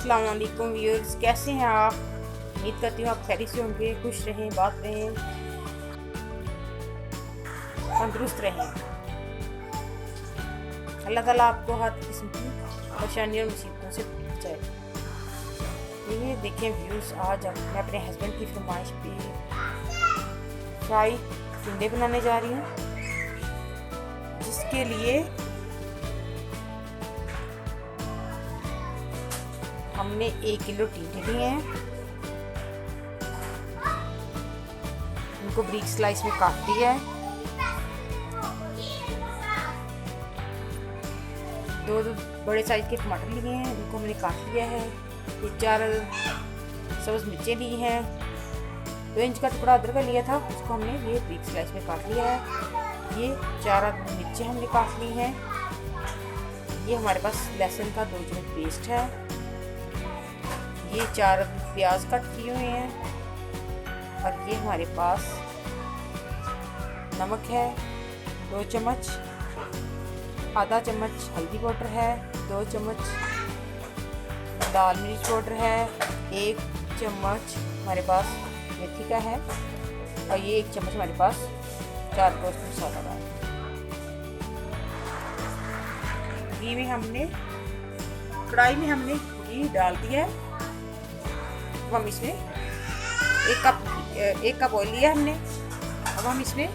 अस्सलाम वालेकुम व्यूअर्स, कैसे हैं आप? उम्मीद करती हूँ आप खैरियत से होंगे, खुश रहें, बात रहें, तंदुरुस्त रहें। अल्लाह ताला आपको हर किस्म की परेशानी और मुसीबतों से बचाए। ये देखें व्यूअर्स, आज मैं अपने हस्बैंड की फरमाइश पे फ्राई टिंडे बनाने जा रही हूँ, जिसके लिए हमने 1 किलो टिंडे लिए हैं। इनको ब्रीक स्लाइस में काट लिया है। 2 बड़े साइज के टमाटर लिए हैं, इनको हमने काट लिया है। ये 4 सब्ज़ मिर्चें ली हैं। 2 इंच का टुकड़ा अदरक का लिया था, उसको हमने ये ब्रीक स्लाइस में काट लिया है। ये 4 मिर्चें हमने काट ली हैं। ये हमारे पास लहसुन का 2 चम्मच पेस्ट है। ये 4 प्याज कट किए हुए हैं। और ये हमारे पास नमक है 2 चम्मच, आधा चम्मच हल्दी पाउडर है, 2 चम्मच लाल मिर्च पाउडर है, 1 चम्मच हमारे पास मेथी का है, और ये 1 चम्मच हमारे पास 4 गोश्त मसाला का है। घी में हमने कढ़ाई में हमने घी डाल दिया है। अब हम इसमें 1 कप ऑयल लिया हमने। अब हम इसमें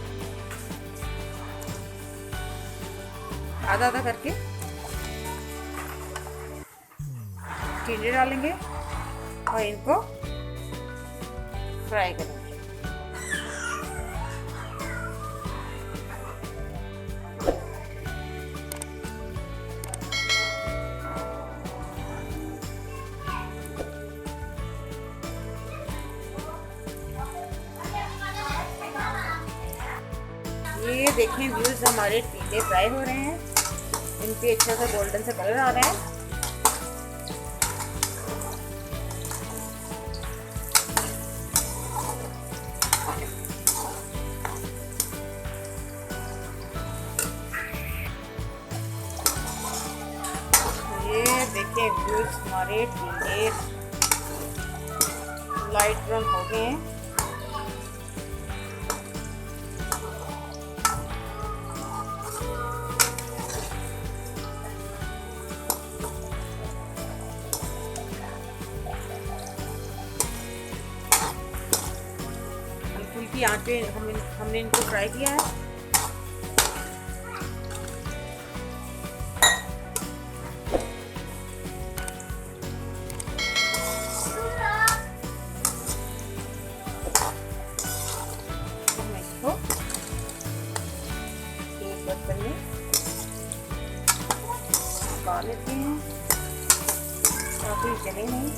आधा आधा करके टिंडे डालेंगे और इनको फ्राई करेंगे। ये देखें व्यूज, हमारे टिंडे फ्राई हो रहे हैं। इन पे अच्छा सा गोल्डन सा कलर आ रहा है। ये देखें व्यूज, हमारे टिंडे लाइट ब्राउन हो गए हैं। की आंच पे हमने इनको फ्राई किया है। मैं इसको एक बर्तन में पका लेते हैं ताकि जले नहीं।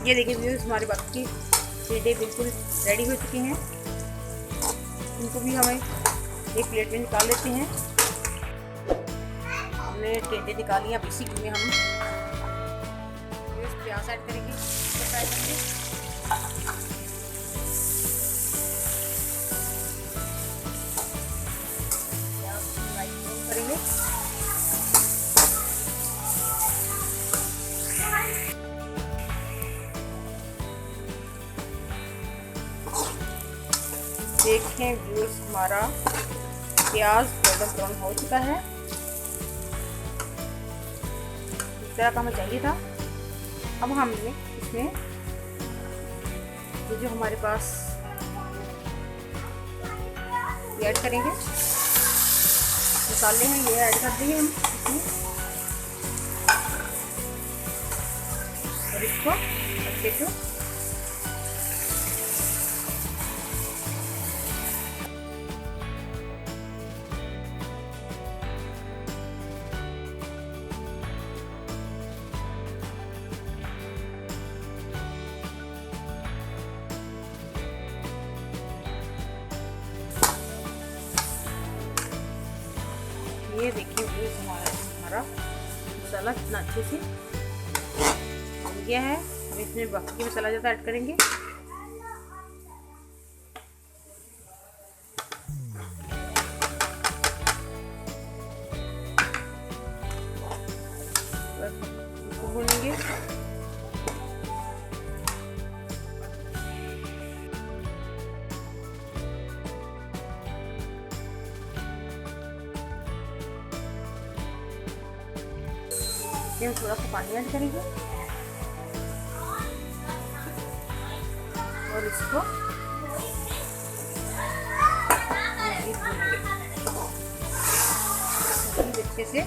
ये देखिए व्यूअर्स, हमारे बाकी टिंडे बिल्कुल रेडी हो चुके हैं। इनको भी हमें एक प्लेट में निकाल लेते हैं। हमने टिंडे निकाल लिया। अब इसी में हम प्याज ऐड करेंगे, फ्राई करेंगे। प्याज फ्राई करेंगे। देखें व्यूअर्स, हमारा प्याज गोल्डन ब्राउन हो चुका है। इस तरह का हमें चाहिए था। अब हमने इसमें ये जो हमारे पास ऐड करेंगे मसाले हैं, ये ऐड कर देंगे हम इसमें और इसको अच्छे से ये देखिए व्यूज हमारा मसाला कितना अच्छे से बन गया है। अब इसमें बाकी मसाला ज़्यादा ऐड करेंगे। इसको भूनेंगे। हम थोड़ा सा पानी ऐड करेंगे और इसको अच्छे से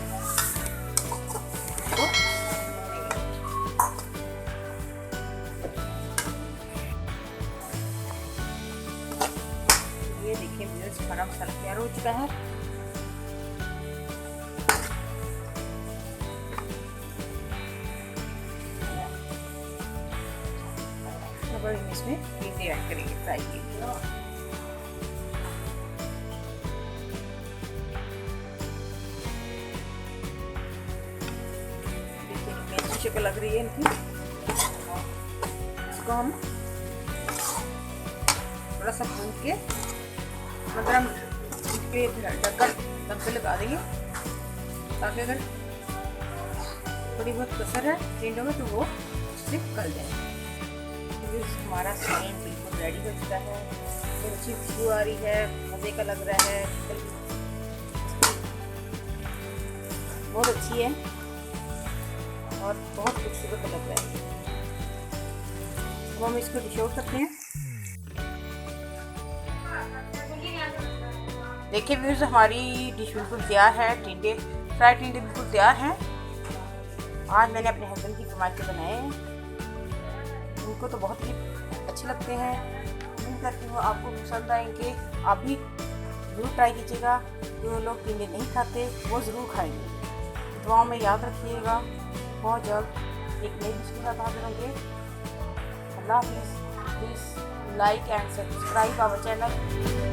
ये देखिए हमारा मसाला तैयार हो चुका है। इसमें भिंडी ऐड करेंगे फ्राई के लिए। देखिए कितनी अच्छी शक्ल लग रही है इनकी। इसको हम थोड़ा सा भून के 15 मिनट के ढक्कन दम पे लगा देंगे, ताकि अगर थोड़ी बहुत कसर है टिंडों में तो वो उससे गल जाए। हमारा स्टेन बिल्कुल रेडी हो चुका है। अच्छी खुशबू आ रही है, मज़े का लग रहा है, बहुत अच्छी है और बहुत खूबसूरत लग रहा है। अब हम इसको डिश आउट करते हैं। देखिए व्यूज़ हमारी डिश बिल्कुल तैयार है। टिंडे फ्राइड टिंडे बिल्कुल तैयार हैं। आज मैंने अपने हस्बैंड की फरमाइश से बनाए हैं। उनको तो बहुत ही अच्छे लगते हैं। उम्मीद करती हूँ आपको पसंद आएंगे। आप भी ज़रूर ट्राई कीजिएगा। जो लोग टिंडे नहीं खाते वो ज़रूर खाएंगे। दुआओं में याद रखिएगा। बहुत जल्द एक नई डिश के साथ हाजिर होंगे। अल्लाह हाफिज़। Please like and subscribe our channel.